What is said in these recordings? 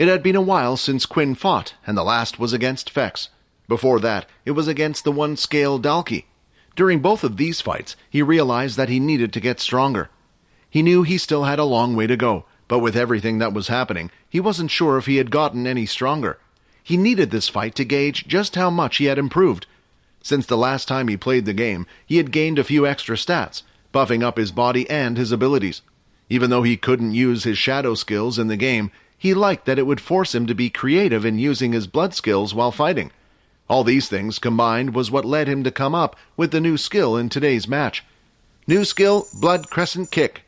It had been a while since Quinn fought, and the last was against Fex. Before that, it was against the one-scale Dalki. During both of these fights, he realized that he needed to get stronger. He knew he still had a long way to go, but with everything that was happening, he wasn't sure if he had gotten any stronger. He needed this fight to gauge just how much he had improved. Since the last time he played the game, he had gained a few extra stats, buffing up his body and his abilities. Even though he couldn't use his shadow skills in the game, he liked that it would force him to be creative in using his blood skills while fighting. All these things combined was what led him to come up with the new skill in today's match. New skill, Blood Crescent Kick.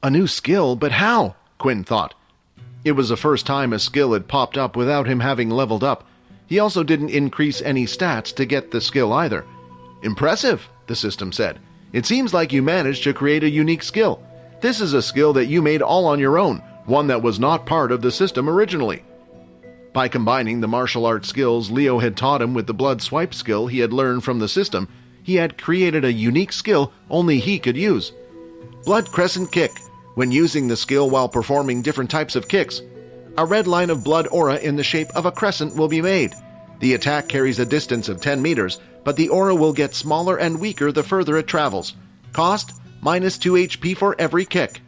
A new skill, but how? Quinn thought. It was the first time a skill had popped up without him having leveled up. He also didn't increase any stats to get the skill either. Impressive, the system said. It seems like you managed to create a unique skill. This is a skill that you made all on your own, one that was not part of the system originally. By combining the martial arts skills Leo had taught him with the blood swipe skill he had learned from the system, he had created a unique skill only he could use. Blood Crescent Kick. When using the skill while performing different types of kicks, a red line of blood aura in the shape of a crescent will be made. The attack carries a distance of 10 meters, but the aura will get smaller and weaker the further it travels. Cost, -2 HP for every kick.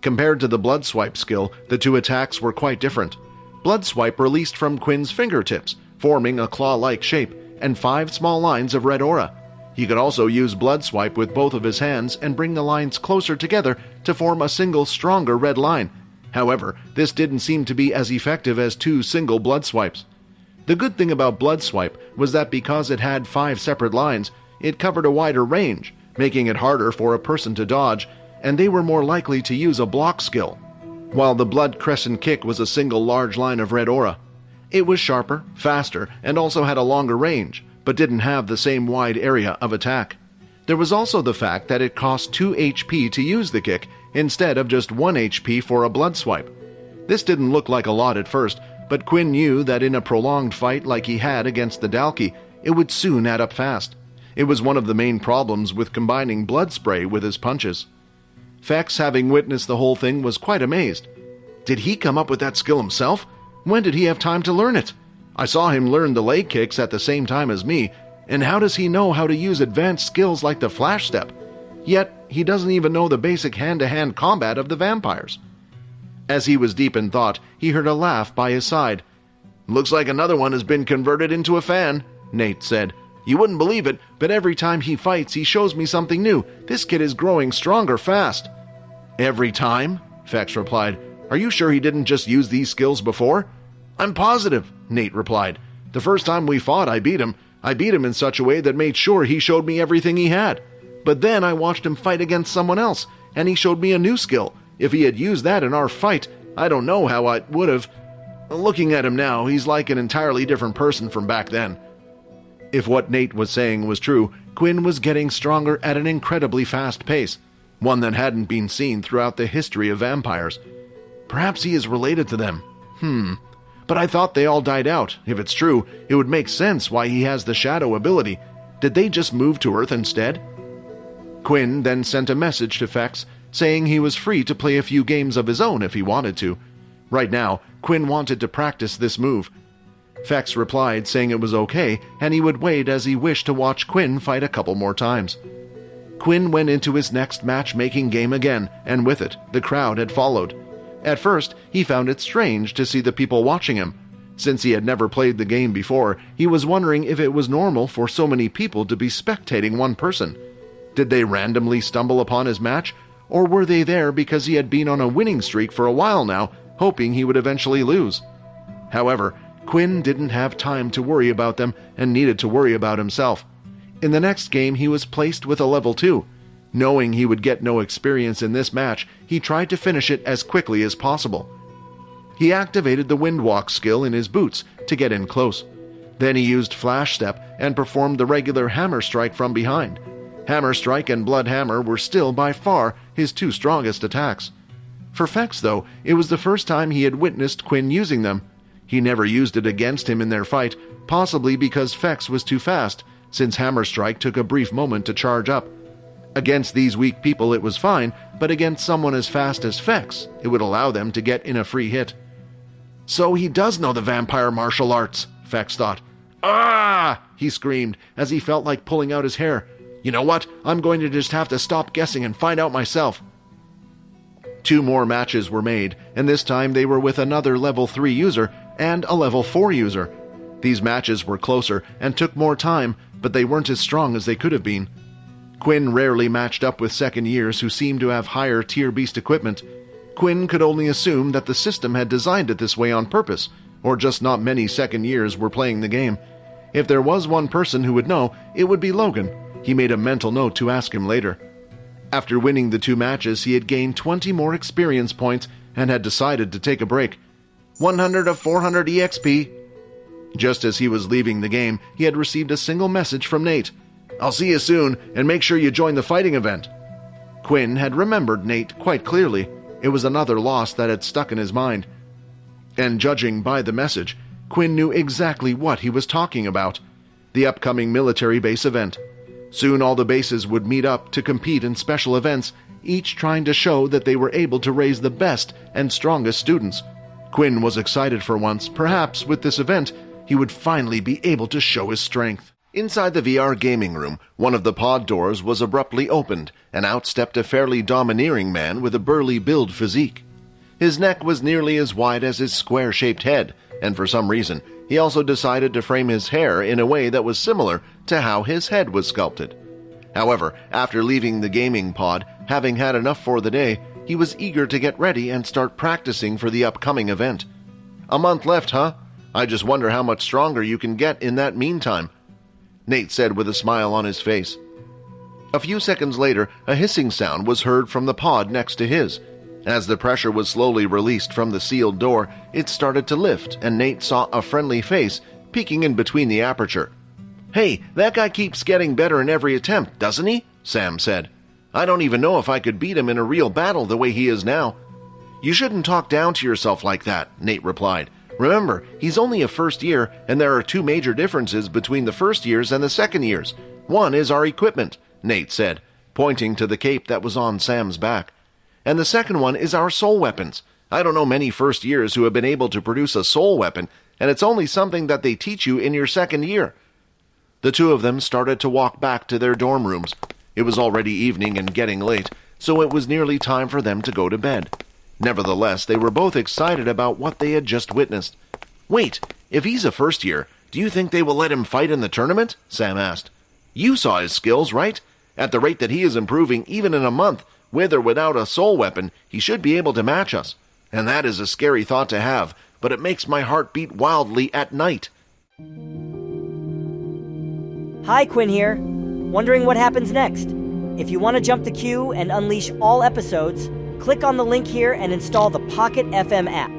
Compared to the Blood Swipe skill, the two attacks were quite different. Blood Swipe released from Quinn's fingertips, forming a claw-like shape, and 5 small lines of red aura. He could also use Blood Swipe with both of his hands and bring the lines closer together to form a single stronger red line. However, this didn't seem to be as effective as 2 single Blood Swipes. The good thing about Blood Swipe was that because it had 5 separate lines, it covered a wider range, making it harder for a person to dodge, and they were more likely to use a block skill. While the Blood Crescent Kick was a single large line of red aura, it was sharper, faster, and also had a longer range, but didn't have the same wide area of attack. There was also the fact that it cost 2 HP to use the kick instead of just 1 HP for a blood swipe. This didn't look like a lot at first, but Quinn knew that in a prolonged fight like he had against the Dalki, it would soon add up fast. It was one of the main problems with combining blood spray with his punches. Fex, having witnessed the whole thing, was quite amazed. Did he come up with that skill himself? When did he have time to learn it? I saw him learn the leg kicks at the same time as me, and how does he know how to use advanced skills like the flash step? Yet, he doesn't even know the basic hand-to-hand combat of the vampires. As he was deep in thought, he heard a laugh by his side. Looks like another one has been converted into a fan, Nate said. You wouldn't believe it, but every time he fights, he shows me something new. This kid is growing stronger fast. Every time? Fex replied. Are you sure he didn't just use these skills before? I'm positive, Nate replied. The first time we fought, I beat him. I beat him in such a way that made sure he showed me everything he had. But then I watched him fight against someone else, and he showed me a new skill. If he had used that in our fight, I don't know how I would have. Looking at him now, he's like an entirely different person from back then. If what Nate was saying was true, Quinn was getting stronger at an incredibly fast pace, one that hadn't been seen throughout the history of vampires. Perhaps he is related to them. But I thought they all died out. If it's true, it would make sense why he has the shadow ability. Did they just move to Earth instead? Quinn then sent a message to Fex, saying he was free to play a few games of his own if he wanted to. Right now, Quinn wanted to practice this move. Fex replied saying it was okay, and he would wait as he wished to watch Quinn fight a couple more times. Quinn went into his next matchmaking game again, and with it, the crowd had followed. At first, he found it strange to see the people watching him. Since he had never played the game before, he was wondering if it was normal for so many people to be spectating one person. Did they randomly stumble upon his match, or were they there because he had been on a winning streak for a while now, hoping he would eventually lose? However, Quinn didn't have time to worry about them and needed to worry about himself. In the next game, he was placed with a level 2. Knowing he would get no experience in this match, he tried to finish it as quickly as possible. He activated the Windwalk skill in his boots to get in close. Then he used Flash Step and performed the regular Hammer Strike from behind. Hammer Strike and Blood Hammer were still by far his 2 strongest attacks. For Fex, though, it was the first time he had witnessed Quinn using them. He never used it against him in their fight, possibly because Fex was too fast, since Hammer Strike took a brief moment to charge up. Against these weak people it was fine, but against someone as fast as Fex, it would allow them to get in a free hit. So he does know the vampire martial arts, Fex thought. Ah! He screamed as he felt like pulling out his hair. You know what? I'm going to just have to stop guessing and find out myself. 2 more matches were made, and this time they were with another level 3 user and a level 4 user. These matches were closer and took more time, but they weren't as strong as they could have been. Quinn rarely matched up with second years who seemed to have higher tier beast equipment. Quinn could only assume that the system had designed it this way on purpose, or just not many second years were playing the game. If there was one person who would know, it would be Logan. He made a mental note to ask him later. After winning the 2 matches, he had gained 20 more experience points and had decided to take a break. 100 of 400 EXP. Just as he was leaving the game, he had received a single message from Nate. I'll see you soon, and make sure you join the fighting event. Quinn had remembered Nate quite clearly. It was another loss that had stuck in his mind. And judging by the message, Quinn knew exactly what he was talking about. The upcoming military base event. Soon all the bases would meet up to compete in special events, each trying to show that they were able to raise the best and strongest students. Quinn was excited for once. Perhaps with this event, he would finally be able to show his strength. Inside the VR gaming room, one of the pod doors was abruptly opened, and out stepped a fairly domineering man with a burly build physique. His neck was nearly as wide as his square-shaped head, and for some reason, he also decided to frame his hair in a way that was similar to how his head was sculpted. However, after leaving the gaming pod, having had enough for the day, he was eager to get ready and start practicing for the upcoming event. A month left, huh? I just wonder how much stronger you can get in that meantime, Nate said with a smile on his face. A few seconds later, a hissing sound was heard from the pod next to his. As the pressure was slowly released from the sealed door, it started to lift, and Nate saw a friendly face peeking in between the aperture. Hey, that guy keeps getting better in every attempt, doesn't he? Sam said. I don't even know if I could beat him in a real battle the way he is now. You shouldn't talk down to yourself like that, Nate replied. Remember, he's only a first year, and there are 2 major differences between the first years and the second years. One is our equipment, Nate said, pointing to the cape that was on Sam's back. And the second one is our soul weapons. I don't know many first years who have been able to produce a soul weapon, and it's only something that they teach you in your second year. The 2 of them started to walk back to their dorm rooms. It was already evening and getting late, so it was nearly time for them to go to bed. Nevertheless, they were both excited about what they had just witnessed. Wait, if he's a first year, do you think they will let him fight in the tournament? Sam asked. You saw his skills, right? At the rate that he is improving, even in a month, with or without a soul weapon, he should be able to match us. And that is a scary thought to have, but it makes my heart beat wildly at night. Hi, Quinn here. Wondering what happens next? If you want to jump the queue and unleash all episodes, click on the link here and install the Pocket FM app.